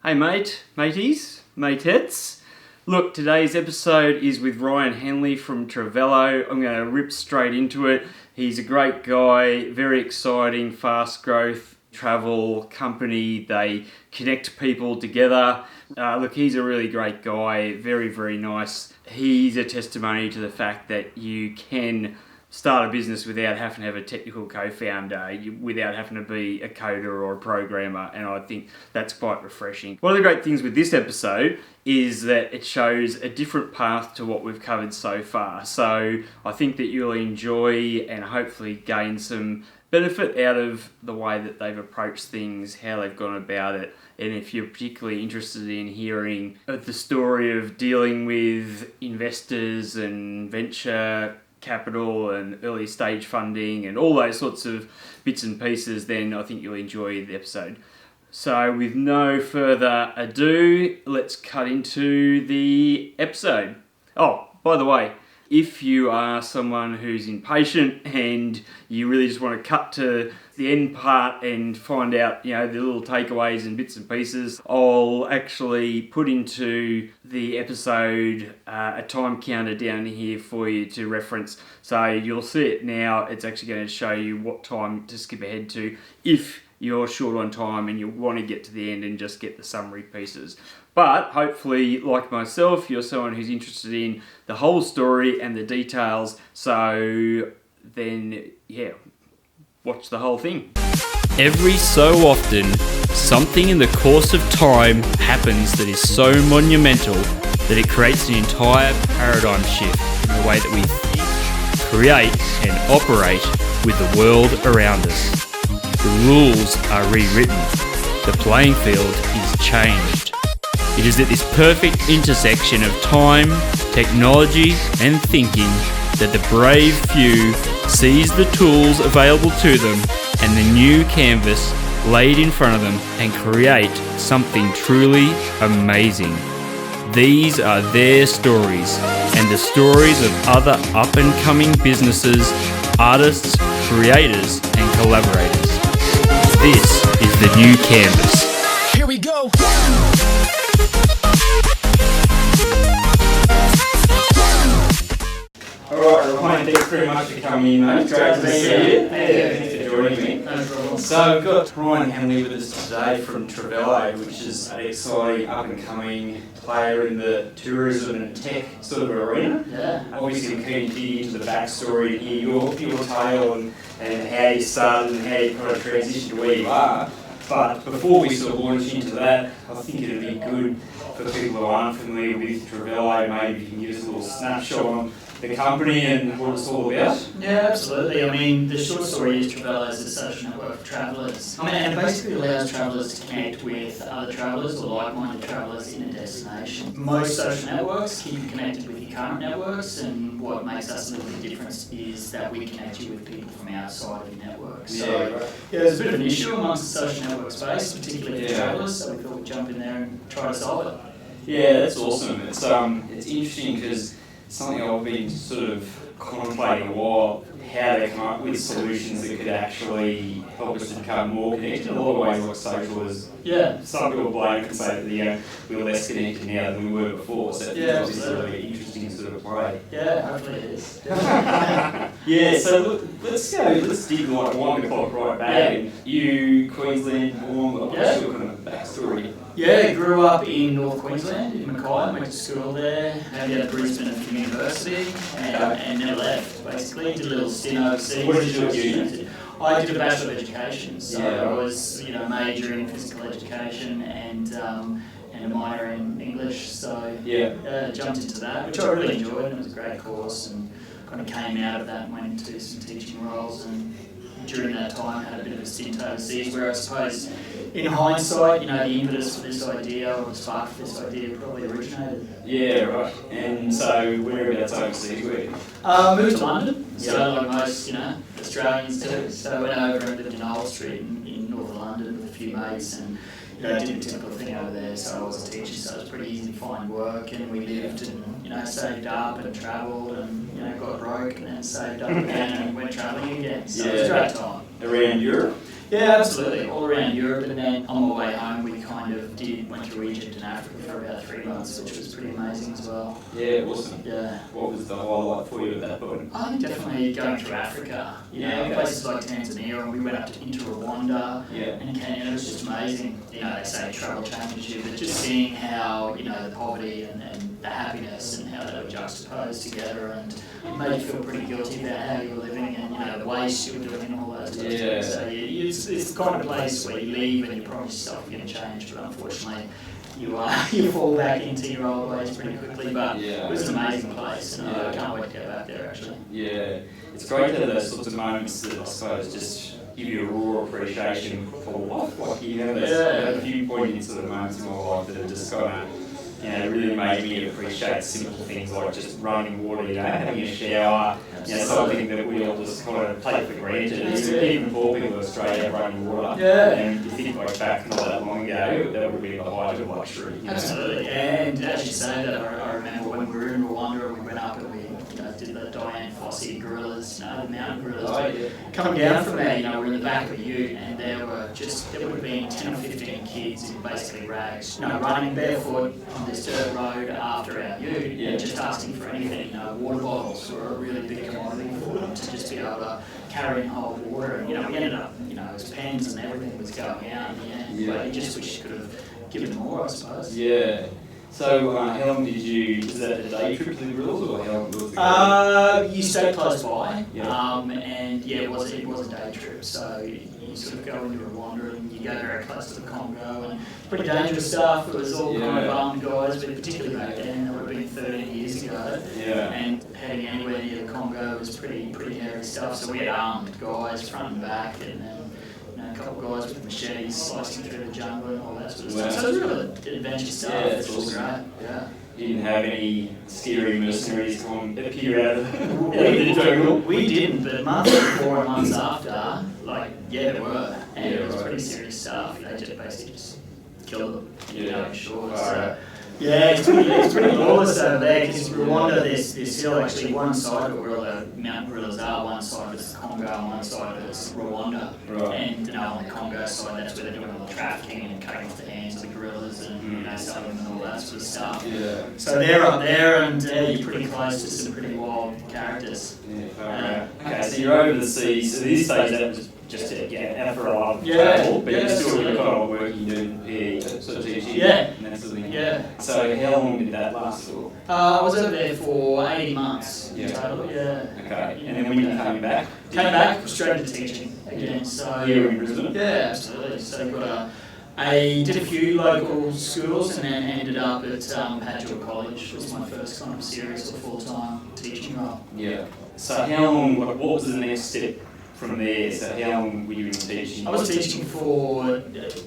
Hey mateys, matettes. Look, today's episode is with Ryan Hanly from Travello. I'm going to rip straight into it. He's a great guy, very exciting, fast growth travel company. They connect people together. Look, he's a really great guy, very, very nice. He's a testimony to the fact that you can start a business without having to have a technical co-founder, without having to be a coder or a programmer, and I think that's quite refreshing. One of the great things with this episode is that it shows a different path to what we've covered so far. So I think that you'll enjoy and hopefully gain some benefit out of the way that they've approached things, how they've gone about it, and if you're particularly interested in hearing the story of dealing with investors and venture capital and early stage funding and all those sorts of bits and pieces, then I think you'll enjoy the episode. So with no further ado, let's cut into the episode. Oh, by the way, if you are someone who's impatient and you really just want to cut to the end part and find out, the little takeaways and bits and pieces, I'll actually put into the episode a time counter down here for you to reference. So you'll see it now. It's actually going to show you what time to skip ahead to if you're short on time and you want to get to the end and just get the summary pieces. But hopefully, like myself, you're someone who's interested in the whole story and the details. So then, watch the whole thing. Every so often, something in the course of time happens that is so monumental that it creates an entire paradigm shift in the way that we think, create, and operate with the world around us. The rules are rewritten. The playing field is changed. It is at this perfect intersection of time, technology, and thinking that the brave few seize the tools available to them and the new canvas laid in front of them and create something truly amazing. These are their stories and the stories of other up-and-coming businesses, artists, creators, and collaborators. This is the new canvas. Here we go. Alright, Ryan, thanks very much for coming in, mate. Great to see you. Thanks for joining me. No problem. So we've got Ryan Hanly with us today from Travello, which is an exciting up-and-coming player in the tourism and tech sort of arena. Yeah. Obviously, we're keen to dig into the backstory and hear your tale and how you started and how you kind of transitioned to where you are. But before we sort of launch into that, I think it'd be good for people who aren't familiar with Travello, maybe you can give us a little snapshot on the company and what it's all about. Yeah, absolutely. I mean, the short story is Travello is a social network for travellers. And it basically allows travellers to connect with other travellers or like-minded travellers in a destination. Most social networks keep you connected with your current networks, and what makes us a little bit different is that we connect you with people from outside of your network. So, there's a bit of an issue amongst the social network space, particularly for travellers, so we thought we'd jump in there and try to solve it. Yeah, that's awesome. It's interesting because something I've been sort of contemplating a while, how they come up with solutions that could actually help us to become more connected. In a lot of ways, like social is, some people blame and say that we're less connected now than we were before. So it's a really interesting sort of play. Yeah, hopefully it is. So look, let's dig like wind the clock right back. And you, Queensland born, what's your kind of backstory? Yeah, grew up in North Queensland, in Mackay, went to school there, had at Brisbane University, and never left, basically. Did a little stint overseas. What did you do at uni? I did a Bachelor of Education, so I was majoring in physical education and a minor in English, so jumped into that, which I really enjoyed, and it was a great course, and kind of came out of that and went into some teaching roles, and during that time had a bit of a stint overseas where I suppose in hindsight, the impetus for this idea or the spark for this idea probably originated. Yeah, right. And so whereabouts overseas were you? Moved to London, so like most, Australians do. So I went over and lived in Old Street in north of London with a few mates and did a typical thing over there. So I was a teacher, so it was pretty easy to find work, and we lived and saved up and travelled and got broke and then saved up again and went travelling again. So it was a great time. Around Europe? Yeah, absolutely. All around Europe, and then on my way home we went through Egypt and Africa for about 3 months, which was pretty amazing as well. Yeah, awesome. Yeah. What was the highlight for you at that point? I think definitely going through Africa. Places like Tanzania, and we went up into Rwanda and Kenya. It was just amazing. They say travel changes you, but just seeing how the poverty and the happiness and how they were juxtaposed together, and it made you feel pretty guilty about how you were living and the waste you were doing and all those types of things. So it's the kind of place where you leave and you promise yourself you're going to change, but unfortunately you fall back into your old ways pretty quickly. But it was an amazing place, and I can't wait to go back there actually. Yeah, it's great to have those sorts of moments that I suppose just give you a raw appreciation for life. Like there's a few poignant sort of moments in my life that have just kind of really made me appreciate simple things like just running water, having a shower, something that we all just kind of take for granted. Even for people in Australia, running water. And you think back not that long ago, that would be the height of luxury. Absolutely. And as you say that, I remember when we were in Rwanda, we went up and we did the Diane Fossey gorillas, the mountain gorillas. Coming down from there, we're in the back of a ute, and there would have been 10 or 15 kids in basically rags, running barefoot on this dirt road after our ute, and just asking for anything. Water bottles were a really big commodity for them to just be able to carry and hold water. And we ended up, it was pens and everything was going out in the end. But you just wish you could have given more, I suppose. Yeah. So, how long was that a day trip to the gorillas, or how long was it? You stayed close by, and it was a day trip, so you sort of go into Rwanda and you go very close to the Congo, and pretty dangerous stuff. It was all kind of armed guys, but particularly back then, that would have been 13 years ago, and heading anywhere near the Congo was pretty hairy stuff, so we had armed guys front and back, and then a couple of guys with machetes slicing through the jungle and all that sort of stuff. So it was really adventure stuff. Yeah, it's awesome. Great. Yeah. You didn't have any scary mercenaries come appear out of the jungle? We didn't, but months before and months after, there were. And it was pretty serious stuff. They just basically just killed them. In short. So, it's pretty lawless over there, because Rwanda, there's hill actually one side of it where the mountain gorillas are, one side is Congo and one side is Rwanda. Right. And on the Congo side, that's where they're doing all the trafficking and cutting off the hands of the gorillas and selling them and all that sort of stuff. Yeah. So they're up there, and you're pretty close to some pretty wild characters. Okay, so you're over the sea. So these days that was just to get out for a lot of travel, but you're still kind of working, doing sort of teaching and that sort of thing. Yeah. So how long did that last for? I was over there for 18 months in total. Okay. And then when you came back? Came back straight into teaching again. So you were in Brisbane? Yeah, absolutely. So I did a few local schools and then ended up at Padua College. It was my first kind of serious or full-time teaching role. Yeah. So how long? What was the next step from there? So how long were you in teaching? I was teaching for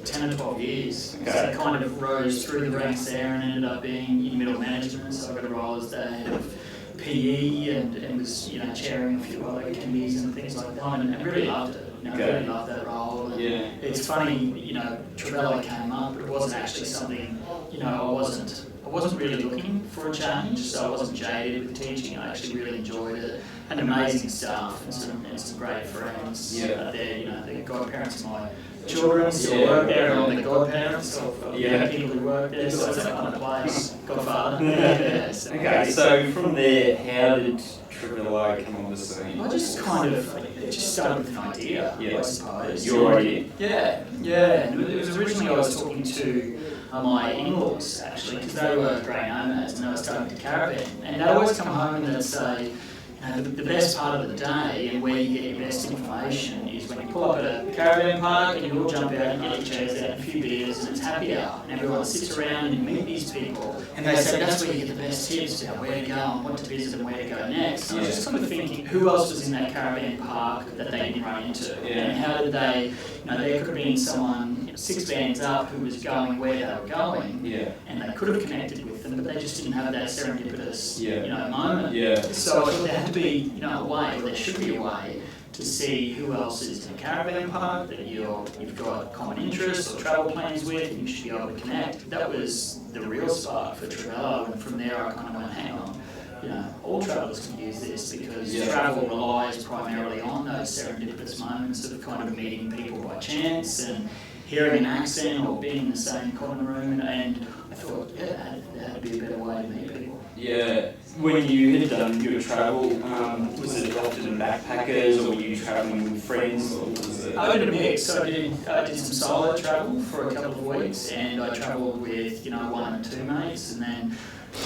10 or 12 years. Okay. So I kind of rose through the ranks there and ended up being in middle management. So I got a role as the head of PE and was chairing a few other committees and things like that, and really loved it. Really loved that role. And it's funny, Travello came up, but it wasn't actually something, I wasn't really looking for a change, so I wasn't jaded with teaching. I actually really enjoyed it. Had amazing staff and some great friends there. The godparents of my children still work there, and all the godparents of people who work there. So it's that kind of place, godfather. Okay, so from there, how did Travello come on the scene? I just it just started with an idea, I suppose. Your idea? Yeah. And it was originally I was talking to my in-laws, actually, because they were grey nomads and they were starting to caravan. And they'd always come home and they'd say, the best part of the day and where you get your best information is when you pull up at a caravan park and you all jump out and get your chairs out and a few beers and it's happy hour and everyone sits around and you meet these people and they say that's where you get the best tips about where to go and what to visit and where to go next. And I was just kind of thinking, who else was in that caravan park that they didn't run into? And how did they, there could have been someone 6 bands up who was going where they were going and they could have connected with them, but they just didn't have that serendipitous moment. So I thought there had to be a way, or there should be a way, to see who else is in a caravan park that you've got common interests or travel plans with, and you should be able to connect. That was the real spark for Travello, and from there I kind of went, hang on, all travellers can use this because travel relies primarily on those serendipitous moments of kind of meeting people by chance and hearing an accent or being in the same common room, and I thought, yeah, there had to be a better way to meet people. Yeah. When you had done your travel, was it often backpackers, or were you travelling with friends, or was it? I did a mix. I did some solo travel for a couple of weeks, and I travelled with 1 and 2 mates, and then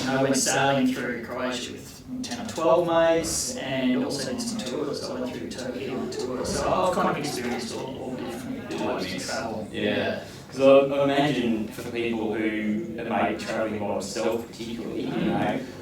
I went sailing through Croatia with 10 or 12 mates, and also did some tours. I went through Turkey on a tour, so I've kind of experienced all different types of travel. Yeah. Because I imagine for people who are maybe travelling by themselves particularly,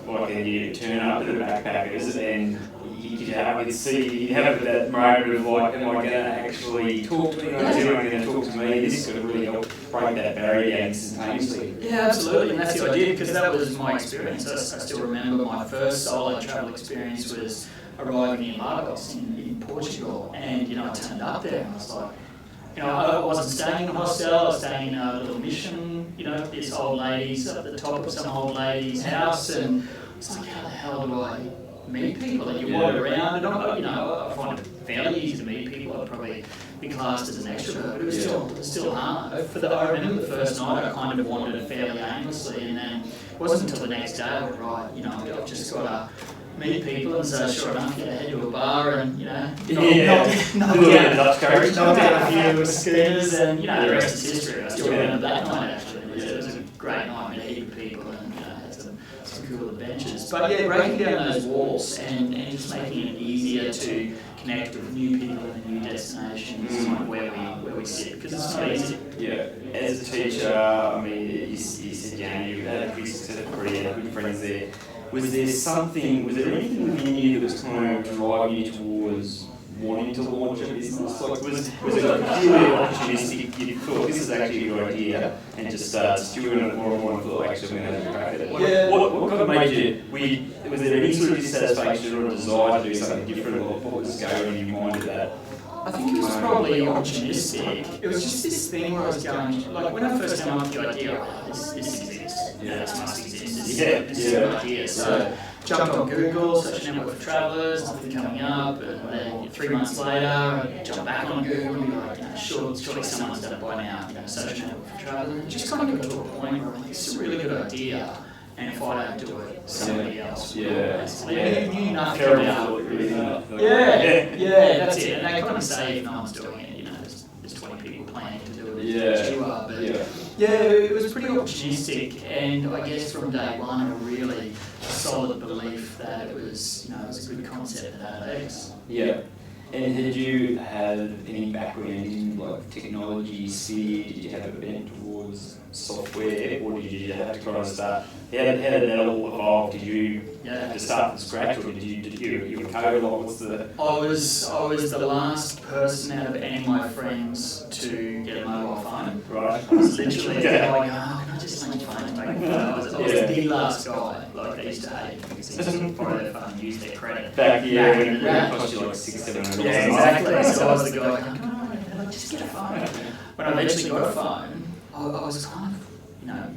like you turn up to the backpackers and you have that moment of like, am I going to actually talk to you? Is anyone going to talk to me? This is going to really help break that barrier instantaneously. Yeah, absolutely, and that's the idea, because that was my experience. I still remember my first solo travel experience was arriving in Lagos in Portugal, and I turned up there and I was like, I wasn't staying in a hostel, I was staying in a little mission, this old lady's at the top of some old lady's house, and it's like, how the hell do I meet people? And you wander around, and I find it fairly easy to meet people. I'd probably be classed as an extrovert, but it was still hard. I remember the first night I kind of wandered fairly aimlessly, and then it wasn't until the next day I was I've just got to meet people, and so sure enough, I head to a bar and knock down a few schooners, and the rest is history. I still remember that night actually. It was a great night, met a heap of people, and had some cool adventures. But yeah, breaking down those walls and just making it easier to connect with new people and new destinations is kind of where we sit, because it's not easy. Yeah, as a teacher, I mean, you said you had a pretty successful career, good friends there. Was there anything within you that was kind of driving you towards wanting to launch a business? Like, was it purely opportunistic? You thought this is actually a good idea, and just started stewing it more and more, and thought, actually, I'm going to crack at it. Yeah. What kind of made you? Was there any sort of dissatisfaction or desire to do something different, or what was going on in your mind at that? I think it was probably opportunistic. It was just this thing where I was going, like when I first came up with the idea, this exists, this must exist, this is a good idea. So jumped on Google, search network for travellers, nothing coming up, and then 3 months later, I jumped back on Google and be like, surely someone's done it by now, search network for travellers. And just kind of got to a point where I'm like, this is a really good idea. And if I don't do it, somebody else will. You knew nothing about it. Yeah, that's it. And they kind of say if no one's doing it, there's 20 people planning to do it as you are. But it was pretty opportunistic, and I guess from day one, a really solid belief that it was a good concept that had legs. Yeah. And had you had any background in like technology sphere? Did you have a bent towards software, or did you have to kind of start? How did that all evolve? Did you have to start from scratch, or did you code a lot? What's the? I was the last person out of any of my friends to get a mobile phone. Right. I was literally going, can I just make a phone? I was the last guy. Like they used to hate because they used to borrow their phone and use their credit. Back when it cost you like $600-700. Yeah, exactly. So I was the guy going, come on, just get a phone. When I eventually got a phone, I was kind of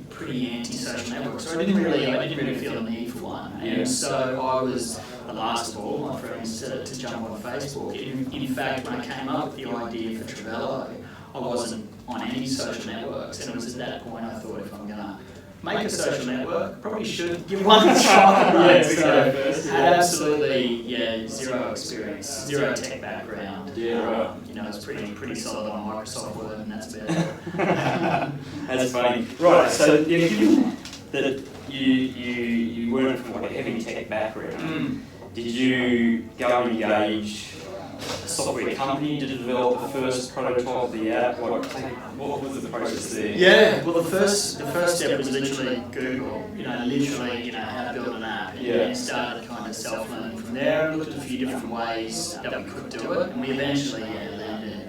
pretty anti-social network, so I didn't really feel the need for one. And so I was the last of all my friends to jump on Facebook. In fact, when I came up with the idea for Travello, I wasn't on any social networks, and it was at that point I thought, if I'm going to make a social network, probably should give one a try. Had absolutely zero experience, zero tech background. It's pretty solid on Microsoft Word, and that's about it. That's funny. Right, so given that you weren't from like a heavy tech background, did you go and engage a software company to develop the first prototype of the app? What was the process there? Yeah, well, the first step was literally Google. How to build an app, and then started kind of self-learning from there, and looked at a few different ways that we could do it, and we eventually landed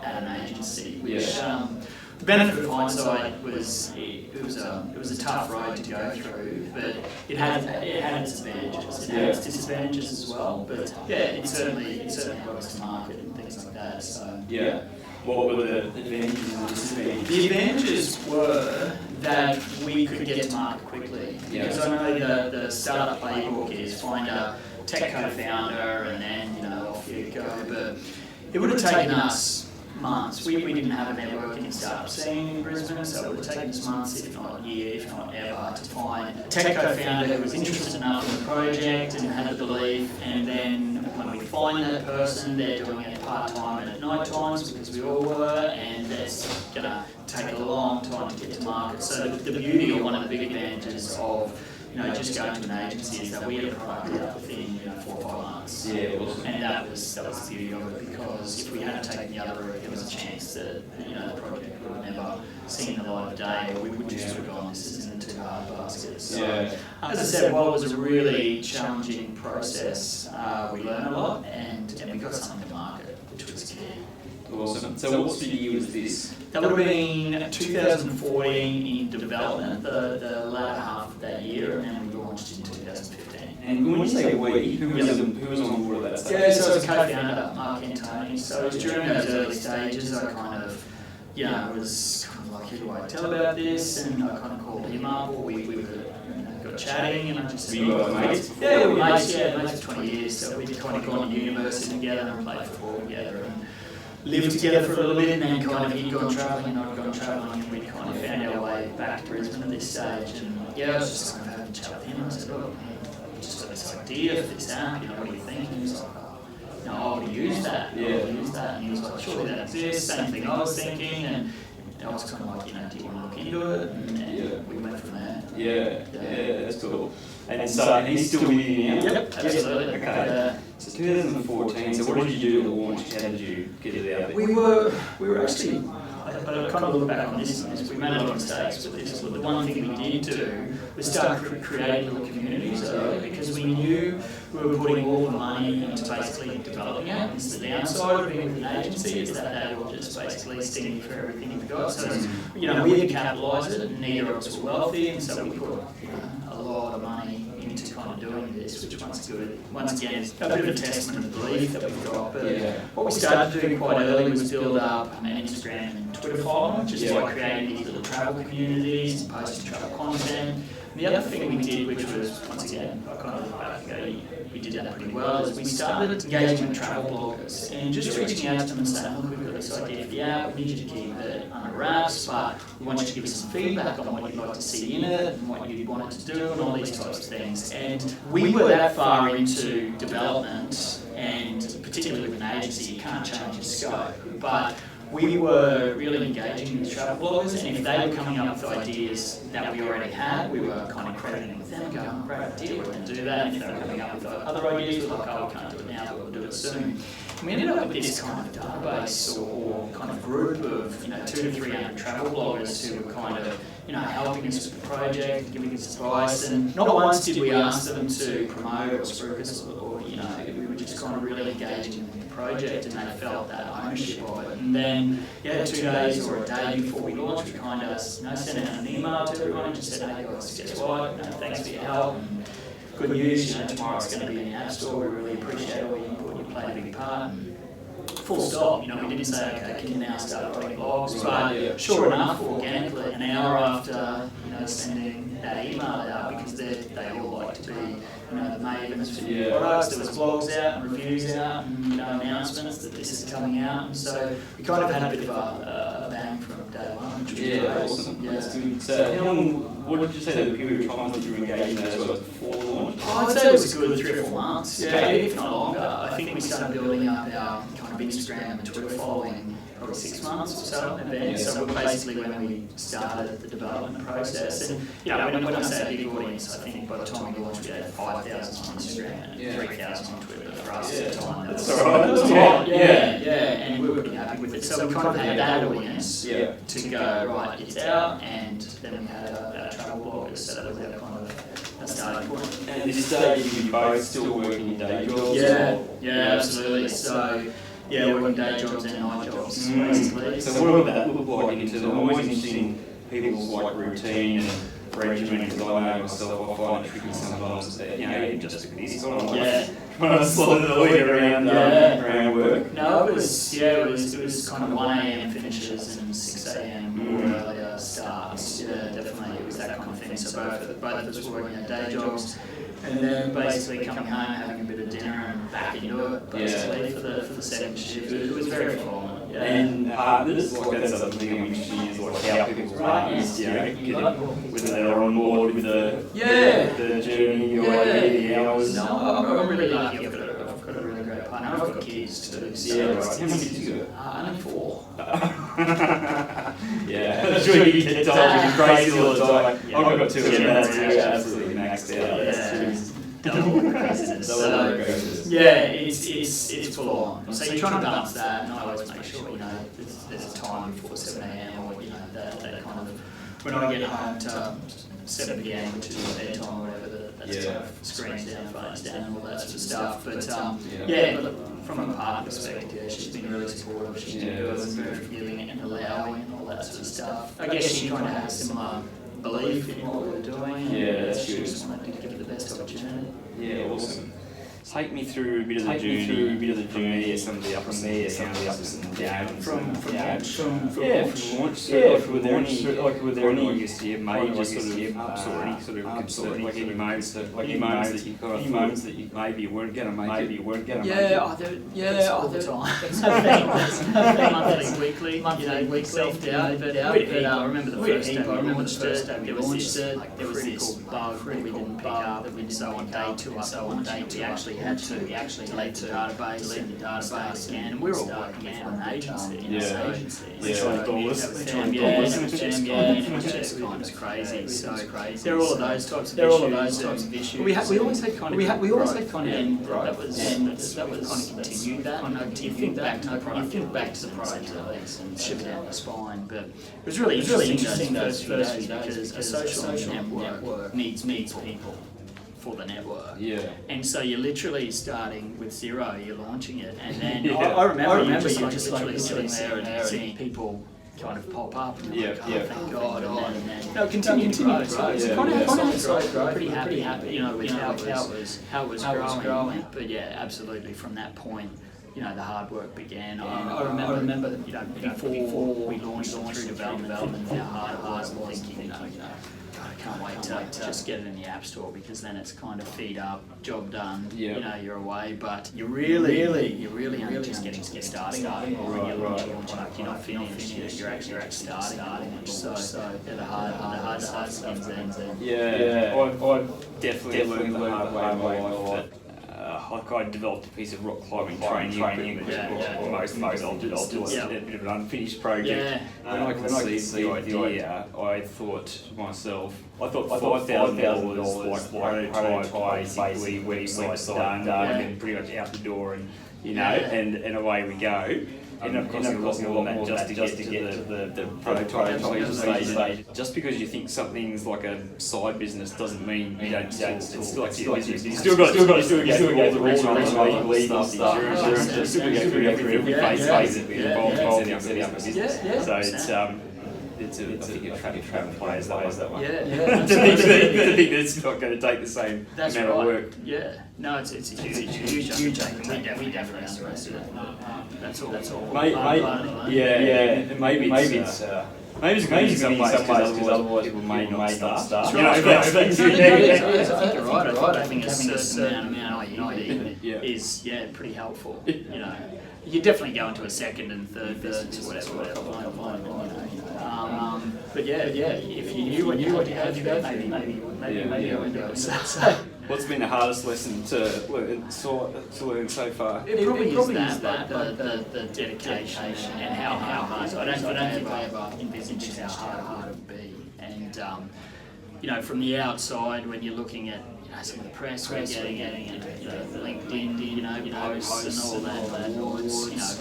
at an agency, which the benefit of hindsight was it was a tough road to go through, but it had its advantages. It had its disadvantages as well, but it certainly got us to market and things like that. So what were the advantages and disadvantages? The advantages were that we could get to market quickly, because I know the startup playbook is find a tech co-founder and then off you go, but it would have taken us months. We didn't have a networking startup scene in Brisbane, so it would have taken us months, if not a year, if not ever, to find a tech co-founder who was interested enough in the project and had the belief. And then when we find that person, they're doing it part-time and at night times, because we all were, and that's going to take a long time to get to market. So the beauty, or one of the big advantages of just going to an agency, is that we had a product out within 4 or 5 months. Yeah, awesome. And that was the beauty of it, because if we hadn't taken the other route, there was a chance that the project would have never seen the light of day, or we would just have gone, this isn't too hard basket. So, as I said, while it was a really challenging process, we learned a lot, and we got something to market, which was key. Awesome. So what year was this? That would have been 2014 in development, the latter half of that year, and then we launched in 2015. And when you say we, who was on board at that stage? Yeah, so I was a co-founder, Mark and Tony. So it was during those early stages, I kind of, was kind of like, who do I tell about this? And I kind of called him up, or we got chatting, and I just said, were you guys mates before? Yeah, we were mates for 20 years, so we'd kind of gone to university together and played football together, and lived together for a little bit, and then kind of he'd gone travelling and I'd gone travelling, and we'd kind of found our way back to Brisbane at this stage. And I was just kind of having a chat with him. I said, look, I've just got this idea for this app, what do you think? And he was like, I would use that. And he was like, surely that exists, same thing I was thinking. And I was kind of like, do you want to look into it? And we went from there. Yeah, that's cool. And so he's still with you now? Yep, absolutely. Okay. So 2014, so what did you do to launch? How did you get it out there? We were actually, I kind of look back on this, we made a lot of mistakes with this, but the one thing we did do was start creating little communities early, because we knew we were putting all the money into basically developing it. And the downside of being with an agency is that they will just basically sting you for everything you've got. So, we had to capitalise it, and neither of us were wealthy, and so we put a lot of money into kind of doing this, which once again is a bit of a testament of the belief that we've got. But what we started doing quite early was build up an Instagram and Twitter following, just by creating these little travel communities and posting travel content. And the other thing we did, which was, once again, I kind of look back and go, we did that pretty well, is we started engaging with travel bloggers and just reaching out to them and saying, look, we've got this idea for the app, we need you to keep it under wraps, but we want you to give us some feedback on what you'd like to see in it and what you'd want it to do and all these types of things. And we were that far into development, and particularly with an agency, you can't change the scope, but we were really engaging with travel bloggers, and if they were coming up with ideas that we already had, we were kind of crediting with them, going, great idea, we're going to do that. And if they were coming up with other ideas, we were like, we can't do it now, but we'll do it soon. And we ended up with this kind of database or kind of group of 200 to 300 travel bloggers who were kind of helping us with the project, giving us advice. And not once did we ask them to promote or spruik us, or we were just kind of really engaging in the project, and they felt that ownership of it. And then 2 days or a day before we launched, we kind of sent out an email to everyone and just said, hey guys, guess what, thanks for your help, and good news, tomorrow it's going to be in the App Store, we really appreciate all your input, you played a big part. And full stop, we didn't say, okay, can you now start writing blogs, but sure enough, organically, an hour after sending that email out, because they all like to be the mavens for new products, there was blogs out and reviews out and announcements that this is coming out, and so we kind of had a bit of a bang from day one, which was great. Awesome. That's good. So how long, what did you say the period of time that you were engaging in those was before the launch? I'd say it was a good 3 or 4 months, if not longer. I think we started building up our kind of Instagram and Twitter following probably 6 months or so in advance. So we're basically when we started the development process. And when I say a big audience, I think by the time we launched, we had 5,000 on Instagram and 3,000 on Twitter for us at the time. That's all right. That's a lot. And we were pretty happy with it. So we kind of had that audience to go, right, it's out, and then we had our travel bloggers, so that was our kind of starting point. And at this stage, you both still working in day jobs? Yeah, absolutely. So, working day jobs and night jobs, basically. So what would that look like into the, I'm always interested in people's routine and regimen, because I know myself, I find it tricky sometimes that, even just do this, I'm trying to slot the week around work. No, it was kind of 1 a.m. finishes and 6 a.m. or earlier starts. Definitely, it was that kind of thing. So both of us were working our day jobs, and then basically coming home, having a bit of dinner and back into it, basically, for the second shift. It was very full on. and partners, like that's something I'm interested in, is like how people's partners, whether they're on board with the journey or the hours. No, I'm really lucky. I've got a really great partner. I've got kids too. So Right. How many kids you got? Only 4. I'm sure you get told you're crazy all the time. Yeah. I've got 2 and that's absolutely maxed out. Double craziness. It's full on. So you're trying to balance that, and I always make sure there's a time before 7 a.m. or that kind of when I get home to 7 p.m. which is bedtime or whatever. That's kind of screens down, phones down, and all that sort of stuff. But but from a partner perspective, she's been really supportive. She's been very forgiving and allowing and all that sort of stuff. I guess she kind of has a similar belief in what we're doing. She just wanted to give it the best opportunity. Yeah, awesome. Take me through a bit of the journey, from there, some of the ups and downs. From launch. Were there any, I guess, major sort of ups or any sort of concern, like any moments that you kind of thought maybe you weren't going to make it, all the time. Monthly, self-doubt, but I remember the first day we launched it, there was this bug that we didn't pick up, so on day 2 we actually had to delete the database again, and we were all working for an agency, we tried to it was just kind of crazy. So there are all of those types of issues. We always had kind of and that was kind of continued that. You think back to the product and ship it down the spine, but it was really interesting those first few days because a social network needs people for the network. And so you're literally starting with 0, you're launching it, and then I remember you just literally sitting there and seeing people kind of pop up and you're like, thank God, and then continue to grow. So it's kind of growth, pretty happy, with how it was growing. But absolutely from that point, the hard work began. I remember before we launched through development, how hard it was, and thinking, I can't wait to just get it in the App Store because then it's kind of feed up, job done, you're away. But you're really only just getting started or when you're launching, you're not finished, you're actually starting. So the hard stuff ends in. I definitely learned the hard way in my life. I developed a piece of rock climbing training equipment, most I'll do a bit of an unfinished project. When I conceived the idea, I thought to myself, $5,000 like prototype, basically website done, and pretty much out the door, and away we go. And of course, a lot more than that just to get to the prototype stage. Just because you think something's like a side business doesn't mean you don't. It's still like a business. You still got to go through all the legal stuff, insurance. Still got to go through every phase that we involved in setting up a business. So it's I think Trav plays that one. To think that it's not going to take the same amount of work. No, it's a huge undertaking. We definitely underestimate it. That's all. Maybe it's in some ways because otherwise people may not start. I think you're right. I think having a certain amount of naivety is pretty helpful. You definitely go into a second and third business or whatever. But if you knew what you had to go through, maybe you wouldn't do it. So. What's been the hardest lesson to learn so far? It probably is that the dedication and how hard. I don't think I ever envisaged how hard it would be. And from the outside, when you're looking at some of the press we're getting, LinkedIn, posts and all that noise, it's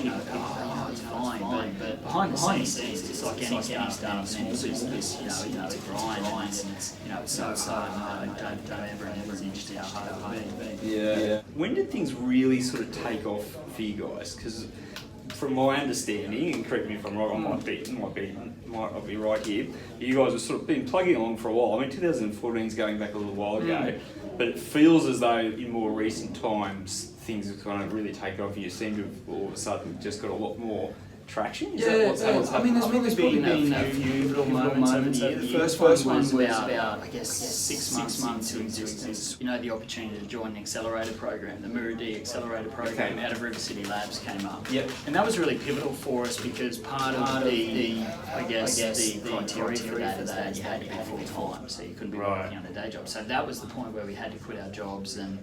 fine. But behind the scenes, it's like any startup, small business, it's a grind, and it's so hard. Don't ever envisage how hard it would be. When did things really sort of take off for you guys? Because from my understanding, and correct me if I'm wrong, might not be right here, you guys have sort of been plugging along for a while. I mean, 2014 is going back a little while ago, but it feels as though in more recent times things have kind of really taken off. You seem to have all of a sudden just got a lot more traction? Is Yeah, that what's I mean, there's probably been a few little moments over the year. The first one was about, I guess, 6 months into existence. You know, the opportunity to join the accelerator program, the Muru-D accelerator program out of River City Labs came up. Yep. And that was really pivotal for us because part of the criteria for that is that you had to be full-time, so you couldn't be working on a day job. So that was the point where we had to quit our jobs. And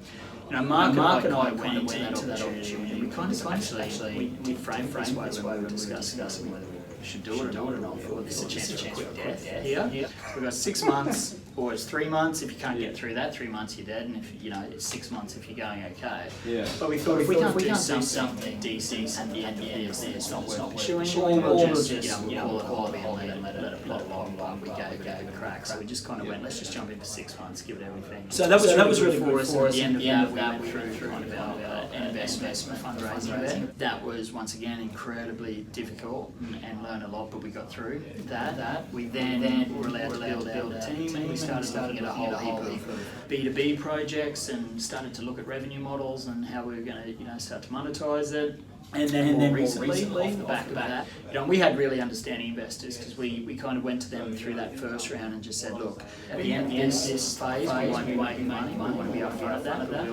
you know, Mark and I went into that opportunity. We kind of actually we framed this way when we were discussing whether we should do it or not. Well, this is a chance to quit death here. We've got 6 months, or it's 3 months if you can't get through that. 3 months you're dead, and if you know it's 6 months if you're going okay. Yeah. But we thought if we can't do something decent at the end of this, it's not worth pursuing. Or we'll just call it a hobby and let it plod along. But we gave it a crack. So we just kind of went, let's just jump in for 6 months, give it everything. So that was really good for us. At the end of that, we went through kind of our investment fundraising there. That was once again incredibly difficult and learned a lot, but we got through that. We then were allowed to build a team, and we started looking at a whole heap of B2B projects and started to look at revenue models and how we were going to start to monetize it. And then more recently, off the back of that, we had really understanding investors because we kind of went to them through that first round and just said, look, at the end of this phase, we won't be making money. We want to be upfront of that.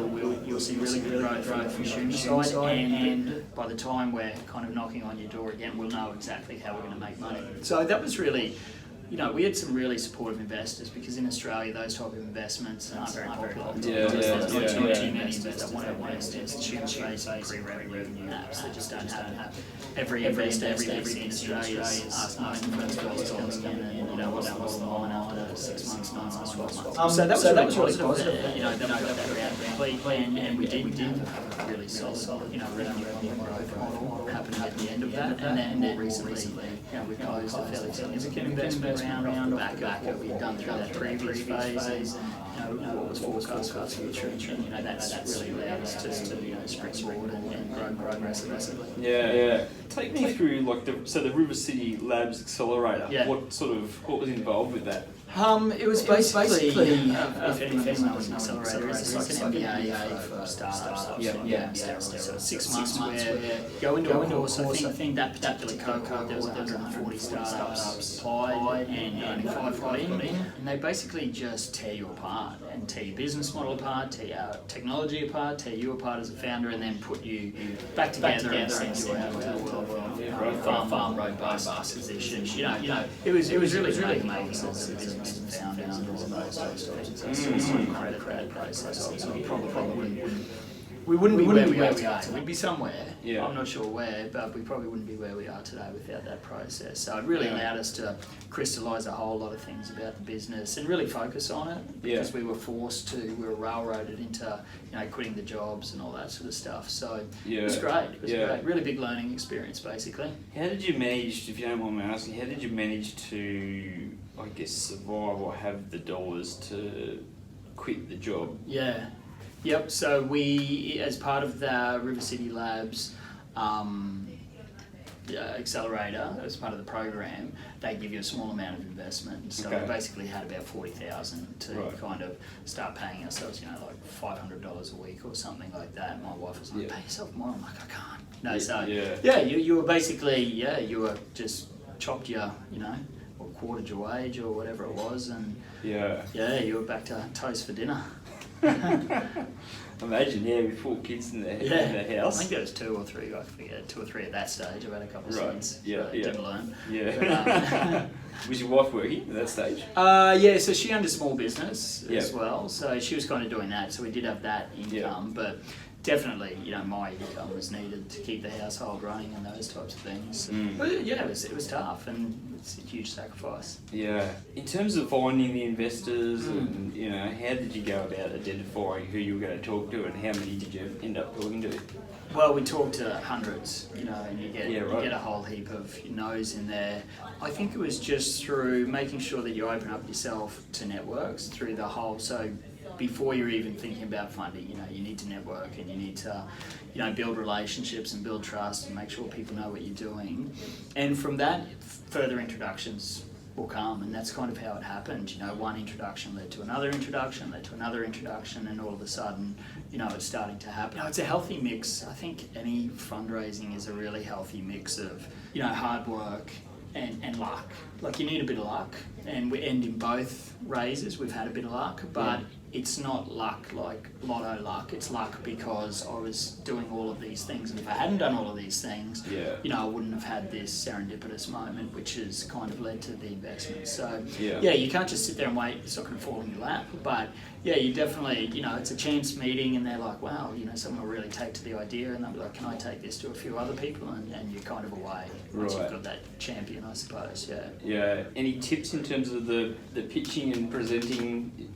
You'll see really good growth from the consumer side, and by the time we're kind of knocking on your door again, we'll know exactly how we're going to make money. So that was really. We had some really supportive investors because in Australia those type of investments aren't very popular. There's not too many investors that want to invest in institution-based pre-revenue apps. They just don't have every investor in Australia is asking $1 million and what's the line after 6 months, 9 months, 12 months. So that was really positive. That we got that round complete, and we did have a really solid revenue growth model happening at the end of that. And then more recently, we closed a fairly significant investment round off the back of what we'd done through that previous phase, and what was forecast for the future, and that's really allowed us to sprint forward and grow aggressively. Yeah. Take me through the River City Labs Accelerator. Yeah. What was involved with that? It was basically if anyone doesn't know what an accelerator is, it's like an MBA for startups. So 6 months where you go into a course. I think that particular cohort there was 140 startups applied, and only 5 got in, and they basically just tear you apart and tear your business model apart, tear your technology apart, tear you apart as a founder, and then put you back together and send you out to the world farm robust position. It was really amazing as a business founders and all of those sorts of things. It's an incredible process. We wouldn't be where we are today. We'd be somewhere. Yeah. I'm not sure where, but we probably wouldn't be where we are today without that process. So it really allowed us to crystallise a whole lot of things about the business and really focus on it because we were we were railroaded into quitting the jobs and all that sort of stuff. So it was great. It was great. Really big learning experience, basically. How did you manage, if you don't mind me asking, how did you manage to, I guess, survive or have the dollars to quit the job? Yeah. Yep, so we, as part of the River City Labs accelerator, as part of the program, they give you a small amount of investment. So we basically had about $40,000 to kind of start paying ourselves, like $500 a week or something like that. My wife was like, pay yourself more. I'm like, I can't. You were basically, you were just chopped your, or quartered your wage or whatever it was, and you were back to toast for dinner. Imagine, with 4 kids in the house. I think there was 2 or 3, I forget, 2 or 3 at that stage. I've had a couple of sons. Didn't learn. Was your wife working at that stage? So she owned a small business as well, so she was kind of doing that, so we did have that income, but definitely, my income was needed to keep the household running and those types of things. But it was tough, and it's a huge sacrifice. Yeah. In terms of finding the investors, and how did you go about identifying who you were going to talk to, and how many did you end up talking to? Well, we talked to hundreds, and you get a whole heap of no's in there. I think it was just through making sure that you open up yourself to networks through the whole. So before you're even thinking about funding, you need to network and you need to, build relationships and build trust and make sure people know what you're doing. And from that, further introductions will come, and that's kind of how it happened. You know, one introduction led to another introduction, led to another introduction, and all of a sudden, you know, it's starting to happen. You know, it's a healthy mix. I think any fundraising is a really healthy mix of, you know, hard work and luck. Like, you need a bit of luck, and in both raises we've had a bit of luck, but it's not luck like lotto luck. It's luck because I was doing all of these things, and if I hadn't done all of these things, you know, I wouldn't have had this serendipitous moment, which has kind of led to the investment. So you can't just sit there and wait. It's not going to fall in your lap, but yeah, you definitely, you know, it's a chance meeting, and they're like, wow, you know, someone will really take to the idea, and they'll be like, can I take this to a few other people? And you're kind of away once you've got that champion, I suppose. Yeah. Any tips in terms of the pitching and presenting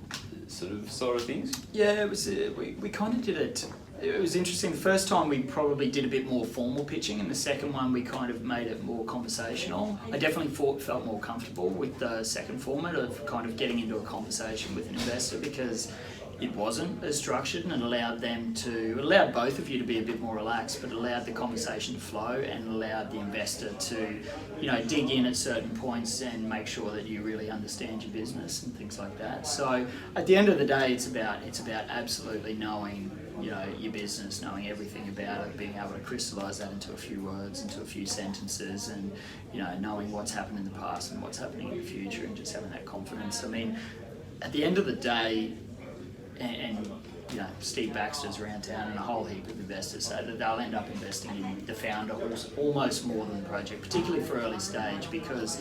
sort of things? Yeah, it was. We kind of did it. It was interesting. The first time we probably did a bit more formal pitching, and the second one we kind of made it more conversational. I definitely felt more comfortable with the second format of kind of getting into a conversation with an investor, because it wasn't as structured, and allowed both of you to be a bit more relaxed, but allowed the conversation to flow, and allowed the investor to, you know, dig in at certain points and make sure that you really understand your business and things like that. So at the end of the day, it's about absolutely knowing, you know, your business, knowing everything about it, being able to crystallise that into a few words, into a few sentences, and, you know, knowing what's happened in the past and what's happening in the future, and just having that confidence. I mean, at the end of the day, and you know, Steve Baxter's around town, and a whole heap of investors say that they'll end up investing in the founder almost more than the project, particularly for early stage, because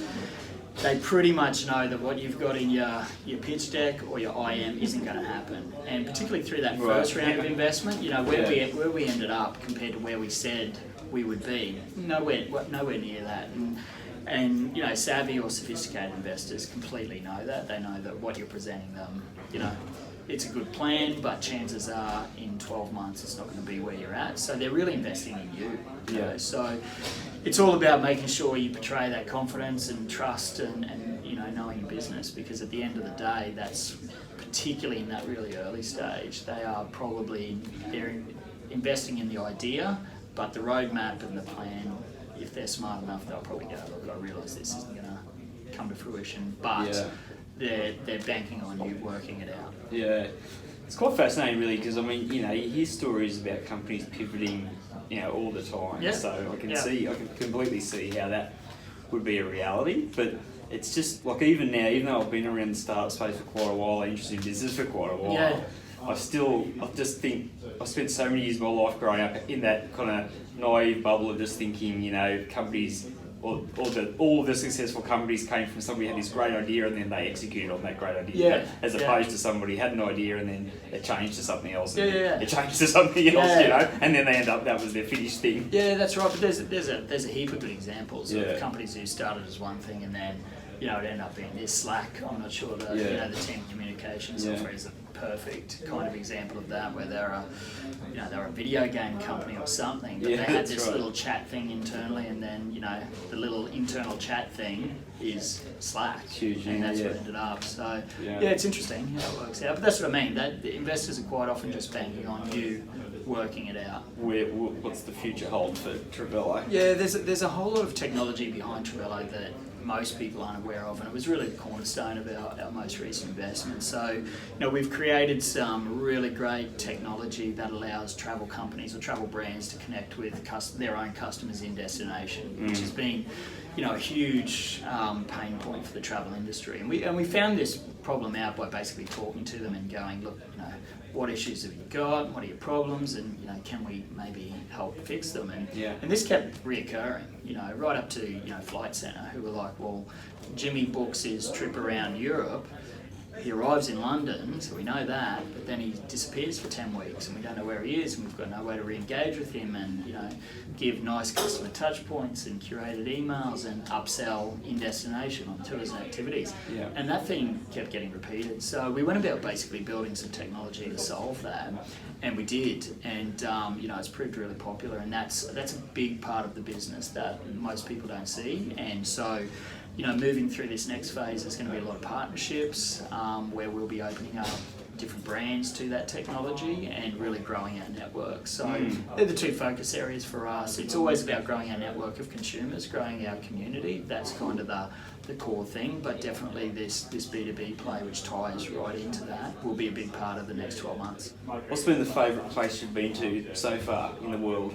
they pretty much know that what you've got in your pitch deck or your IM isn't going to happen. And particularly through that first round of investment, you know, where we ended up compared to where we said we would be, nowhere near that. And you know, savvy or sophisticated investors completely know that. They know that what you're presenting them, you know, it's a good plan, but chances are in 12 months it's not going to be where you're at. So they're really investing in you. You know? So it's all about making sure you portray that confidence and trust and you know, knowing your business, because at the end of the day, that's particularly in that really early stage, they're investing in the idea, but the roadmap and the plan, if they're smart enough, they'll probably go, look, I realise this isn't going to come to fruition, but they're banking on you working it out. Yeah, it's quite fascinating, really, because I mean, you know, you hear stories about companies pivoting, you know, all the time. Yeah. So I can completely see how that would be a reality. But it's just like, even now, even though I've been around the startup space for quite a while, I'm interested in business for quite a while. I just think I spent so many years of my life growing up in that kind of naive bubble of just thinking, you know, companies, all of the successful companies came from somebody who had this great idea and then they executed on that great idea, as opposed to somebody who had an idea and then it changed to something else, and it changed to something else, you know, and then they end up, that was their finished thing. Yeah, that's right. But there's a heap of good examples of companies who started as one thing and then, you know, it ended up being this. Slack, I'm not sure that, you know, the team communication software is a perfect kind of example of that, where they're a video game company or something, but they had this little chat thing internally, and then, you know, the little internal chat thing is Slack, and that's what ended up. So it's interesting how it works out. But that's what I mean. That the investors are quite often just banking on you working it out. What's the future hold for Travello? Yeah, there's a whole lot of technology behind Travello that most people aren't aware of, and it was really the cornerstone of our most recent investment. So, you know, we've created some really great technology that allows travel companies or travel brands to connect with their own customers in destination, which has been, you know, a huge pain point for the travel industry. And we found this problem out by basically talking to them and going, look, you know, what issues have you got? What are your problems? And, you know, can we maybe help fix them? And this kept reoccurring, you know, right up to, you know, Flight Centre, who were like, well, Jimmy books his trip around Europe. He arrives in London, so we know that, but then he disappears for 10 weeks and we don't know where he is, and we've got no way to re-engage with him and, you know, give nice customer touch points and curated emails and upsell in destination on tours and activities. And that thing kept getting repeated. So we went about basically building some technology to solve that, and we did. And, you know, it's proved really popular, and that's a big part of the business that most people don't see. And so, you know, moving through this next phase, there's going to be a lot of partnerships where we'll be opening up different brands to that technology and really growing our network. So they're the two focus areas for us. It's always about growing our network of consumers, growing our community. That's kind of the core thing, but definitely this B2B play, which ties right into that, will be a big part of the next 12 months. What's been the favourite place you've been to so far in the world?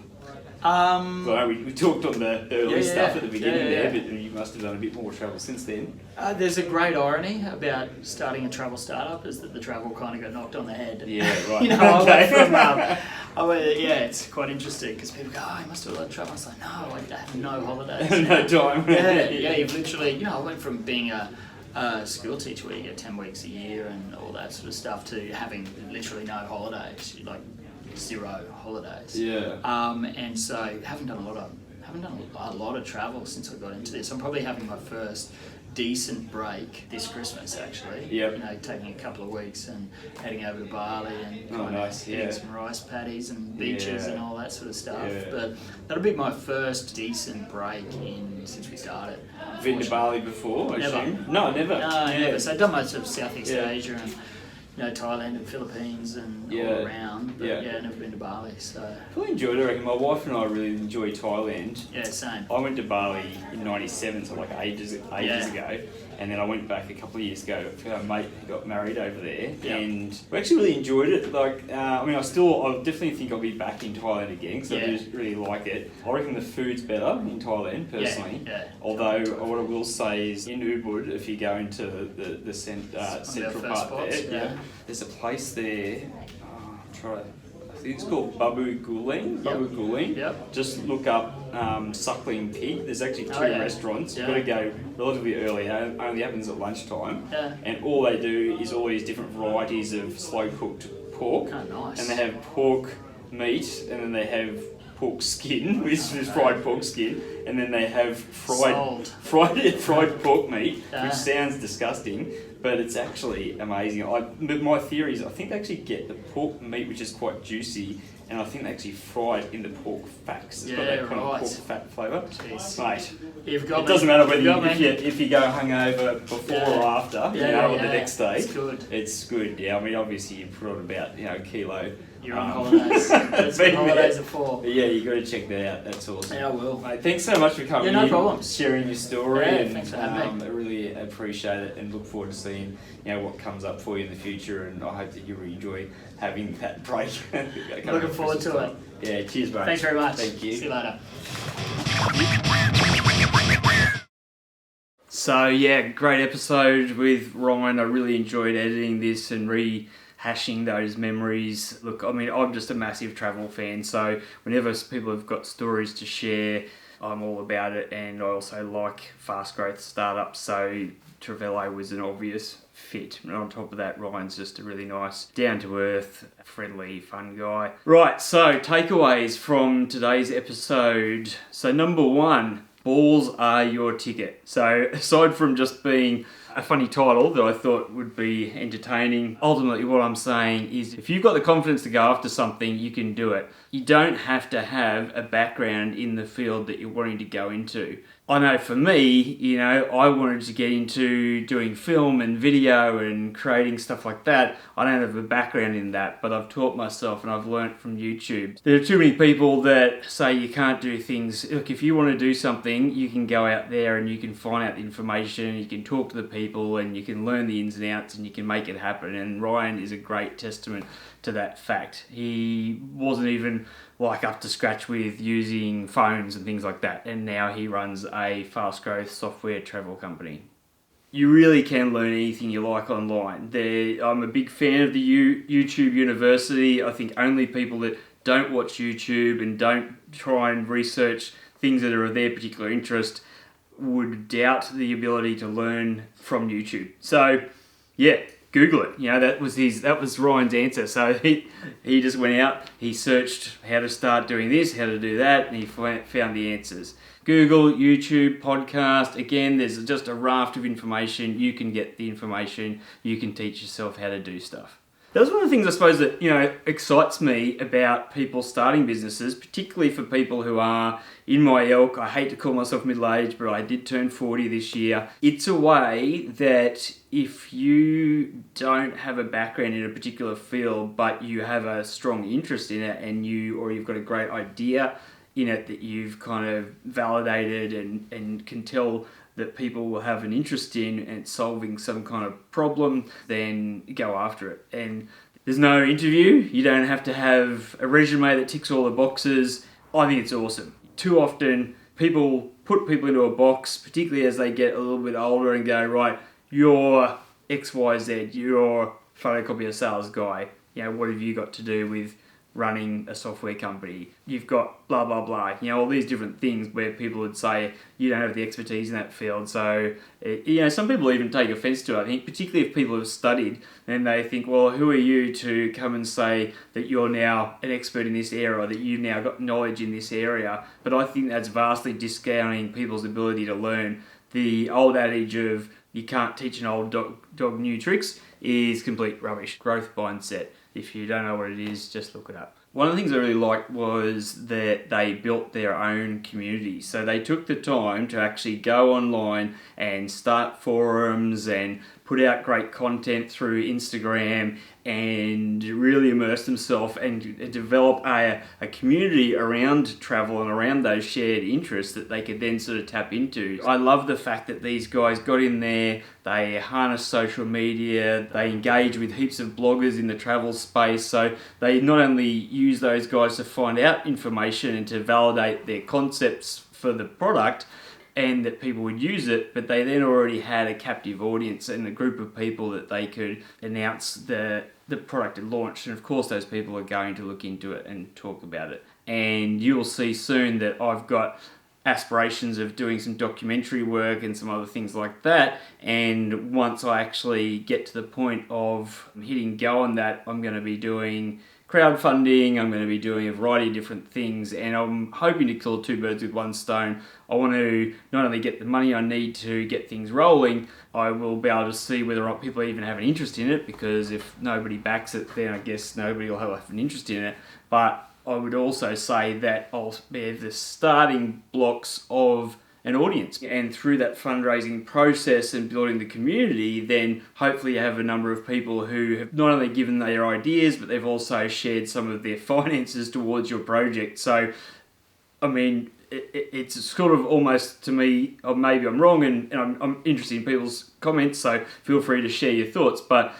Well, we talked on the early stuff at the beginning there, but you must have done a bit more travel since then. There's a great irony about starting a travel startup, is that the travel kind of got knocked on the head. Yeah, right. It's quite interesting because people go, oh, you must do a lot of travel. I was like, no, I have no holidays. No time. You've literally, I went from being a school teacher where you get 10 weeks a year and all that sort of stuff to having literally no holidays, like 0 holidays. Yeah. And so haven't done a lot of travel since I got into this. I'm probably having my first decent break this Christmas, actually. Yep. Taking a couple of weeks and heading over to Bali and eating some rice paddies and beaches and all that sort of stuff. Yeah. But that'll be my first decent break since we started. Been to Bali before, I Never. assume? No, never. Never. So I've done most of Southeast Asia and Thailand and Philippines and all around, but never been to Bali. So I really enjoyed it. I reckon my wife and I really enjoy Thailand. yeah, same. I went to Bali in '97, so like ages ago, and then I went back a couple of years ago. Our mate got married over there, and we actually really enjoyed it. Like, I definitely think I'll be back in Thailand again because I just really like it. I reckon the food's better in Thailand personally. Although what I will say is in Ubud, if you go into the central part there, there's a place there. I think it's called Babu Guling. Yep. Just look up Suckling Pig. There's actually 2 restaurants. You've got to go relatively early. It only happens at lunchtime. Yeah. And all they do is all these different varieties of slow cooked pork. Oh, nice. And they have pork meat, and then they have pork skin, which is fried pork skin, and then they have fried pork meat, which sounds disgusting, but it's actually amazing. But my theory is I think they actually get the pork meat, which is quite juicy, and I think they actually fry it in the pork fat. It's got that kind of pork fat flavour. Mate, You've got it doesn't matter whether if you go hungover before or after, or the next day. It's good. It's good. Yeah, I mean obviously you put on about a kilo. You're on holidays. That's what holidays are for. Yeah, you got to check that out. That's awesome. Yeah, I will. Mate, thanks so much for coming in. No problems. Sharing your story. Thanks for having me. I really appreciate it and look forward to seeing what comes up for you in the future, and I hope that you really enjoy having that break. Looking forward to it. Yeah, cheers, mate. Thanks very much. Thank you. See you later. So great episode with Ryan. I really enjoyed editing this and rehashing those memories. Look, I mean, I'm just a massive travel fan, so whenever people have got stories to share, I'm all about it, and I also like fast growth startups, so Travello was an obvious fit. And on top of that, Ryan's just a really nice, down-to-earth, friendly, fun guy. Right, so takeaways from today's episode. So number 1, balls are your ticket. So aside from just being a funny title that I thought would be entertaining, ultimately what I'm saying is if you've got the confidence to go after something, you can do it. You don't have to have a background in the field that you're wanting to go into. I know for me, I wanted to get into doing film and video and creating stuff like that. I don't have a background in that, but I've taught myself and I've learnt from YouTube. There are too many people that say you can't do things. Look, if you want to do something, you can go out there and you can find out the information, you can talk to the people and you can learn the ins and outs and you can make it happen. And Ryan is a great testament to that fact. He wasn't even up to scratch with using phones and things like that, and now he runs a fast growth software travel company. You really can learn anything you like online. I'm a big fan of the YouTube University. I think only people that don't watch YouTube and don't try and research things that are of their particular interest would doubt the ability to learn from YouTube. So Google it. That was Ryan's answer. So he just went out, he searched how to start doing this, how to do that, and he found the answers. Google, YouTube, podcast. Again, there's just a raft of information. You can get the information. You can teach yourself how to do stuff. That was one of the things I suppose that excites me about people starting businesses, particularly for people who are in my ilk. I hate to call myself middle-aged, but I did turn 40 this year. It's a way that if you don't have a background in a particular field, but you have a strong interest in it, and you've got a great idea in it that you've kind of validated and can tell that people will have an interest in and solving some kind of problem, then go after it. And there's no interview. You don't have to have a resume that ticks all the boxes. I think it's awesome. Too often, people put people into a box, particularly as they get a little bit older, and go, right, you're XYZ, you're photocopier sales guy. What have you got to do with running a software company? You've got blah, blah, blah. All these different things where people would say, you don't have the expertise in that field. So, some people even take offense to it. I think particularly if people have studied, then they think, well, who are you to come and say that you're now an expert in this area, or that you've now got knowledge in this area? But I think that's vastly discounting people's ability to learn. The old adage of you can't teach an old dog new tricks is complete rubbish. Growth mindset. If you don't know what it is, just look it up. One of the things I really liked was that they built their own community. So they took the time to actually go online and start forums and put out great content through Instagram and really immerse themselves and develop a community around travel and around those shared interests that they could then sort of tap into. I love the fact that these guys got in there, they harness social media, they engage with heaps of bloggers in the travel space. So they not only use those guys to find out information and to validate their concepts for the product, and that people would use it, but they then already had a captive audience and a group of people that they could announce the product had launched. And of course those people are going to look into it and talk about it. And you'll see soon that I've got aspirations of doing some documentary work and some other things like that. And once I actually get to the point of hitting go on that, I'm going to be doing crowdfunding, I'm going to be doing a variety of different things, and I'm hoping to kill two birds with one stone. I want to not only get the money I need to get things rolling, I will be able to see whether or not people even have an interest in it, because if nobody backs it, then I guess nobody will have an interest in it. But I would also say that I'll bear the starting blocks of an audience. And through that fundraising process and building the community, then hopefully you have a number of people who have not only given their ideas, but they've also shared some of their finances towards your project. So, I mean, it's sort of almost, to me, or maybe I'm wrong, and I'm interested in people's comments, so feel free to share your thoughts. But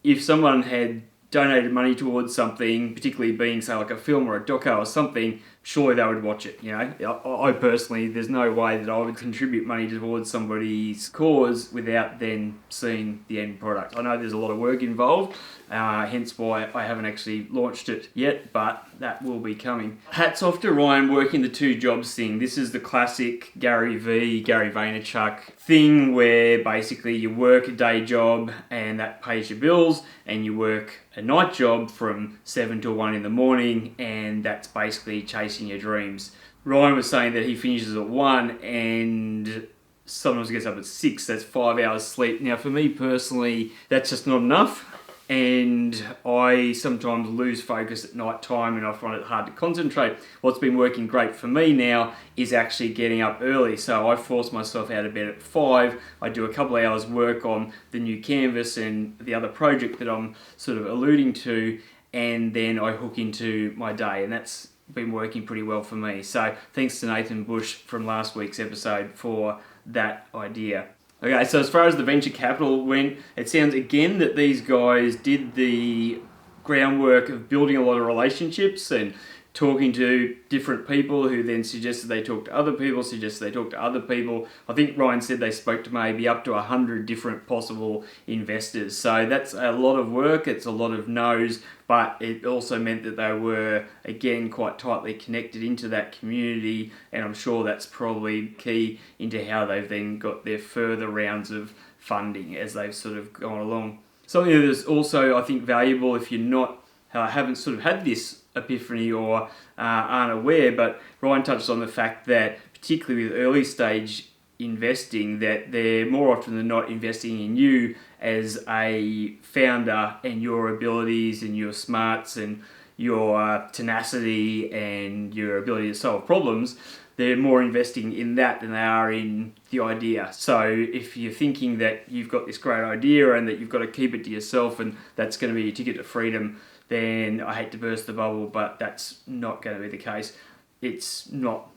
if someone had donated money towards something, particularly being, say, like a film or a doco or something, surely they would watch it. I personally, there's no way that I would contribute money towards somebody's cause without then seeing the end product. I know there's a lot of work involved, hence why I haven't actually launched it yet, but that will be coming. Hats off to Ryan working the two jobs thing. This is the classic Gary Vaynerchuk thing, where basically you work a day job and that pays your bills, and you work a night job from 7 till 1 in the morning, and that's basically chasing your dreams. Ryan was saying that he finishes at 1 and sometimes gets up at 6. That's 5 hours sleep. Now, for me personally, that's just not enough. And I sometimes lose focus at night time, and I find it hard to concentrate. What's been working great for me now is actually getting up early. So I force myself out of bed at 5. I do a couple of hours work on TheNewCanvas and the other project that I'm sort of alluding to, and then I hook into my day, and that's been working pretty well for me. So thanks to Nathan Bush from last week's episode for that idea. Okay, so as far as the venture capital went, it sounds again that these guys did the groundwork of building a lot of relationships and talking to different people who then suggested they talk to other people, I think Ryan said they spoke to maybe up to 100 different possible investors. So that's a lot of work, it's a lot of no's, but it also meant that they were, again, quite tightly connected into that community, and I'm sure that's probably key into how they've then got their further rounds of funding as they've sort of gone along. Something that is also, I think, valuable if you're not haven't sort of had this epiphany or aren't aware, but Ryan touched on the fact that particularly with early stage investing, that they're more often than not investing in you as a founder and your abilities and your smarts and your tenacity and your ability to solve problems, they're more investing in that than they are in the idea. So if you're thinking that you've got this great idea and that you've got to keep it to yourself and that's going to be your ticket to freedom, then I hate to burst the bubble, but that's not going to be the case. It's not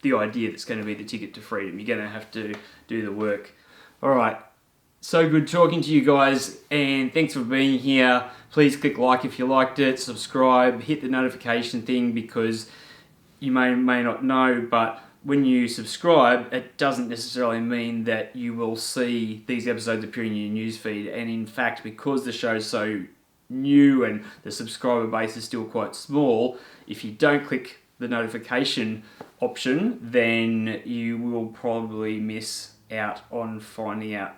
the idea that's going to be the ticket to freedom. You're going to have to do the work. All right. So good talking to you guys, and thanks for being here. Please click like if you liked it, subscribe, hit the notification thing, because you may not know, but when you subscribe, it doesn't necessarily mean that you will see these episodes appear in your newsfeed. And in fact, because the show's so new and the subscriber base is still quite small, if you don't click the notification option, then you will probably miss out on finding out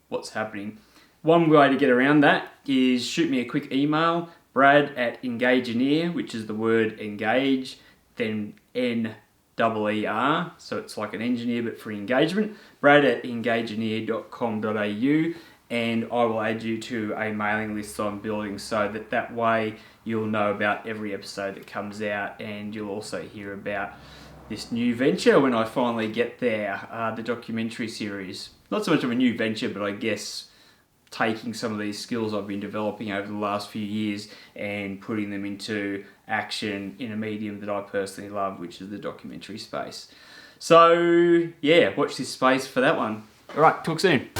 what's happening. One way to get around that is shoot me a quick email, brad@engageneer, which is the word engage, then N-E-E-R, so it's like an engineer but for engagement, brad@engageneer.com.au, and I will add you to a mailing list I'm building so that way you'll know about every episode that comes out, and you'll also hear about this new venture when I finally get there, the documentary series. Not so much of a new venture, but I guess taking some of these skills I've been developing over the last few years and putting them into action in a medium that I personally love, which is the documentary space. So yeah, watch this space for that one. All right, talk soon.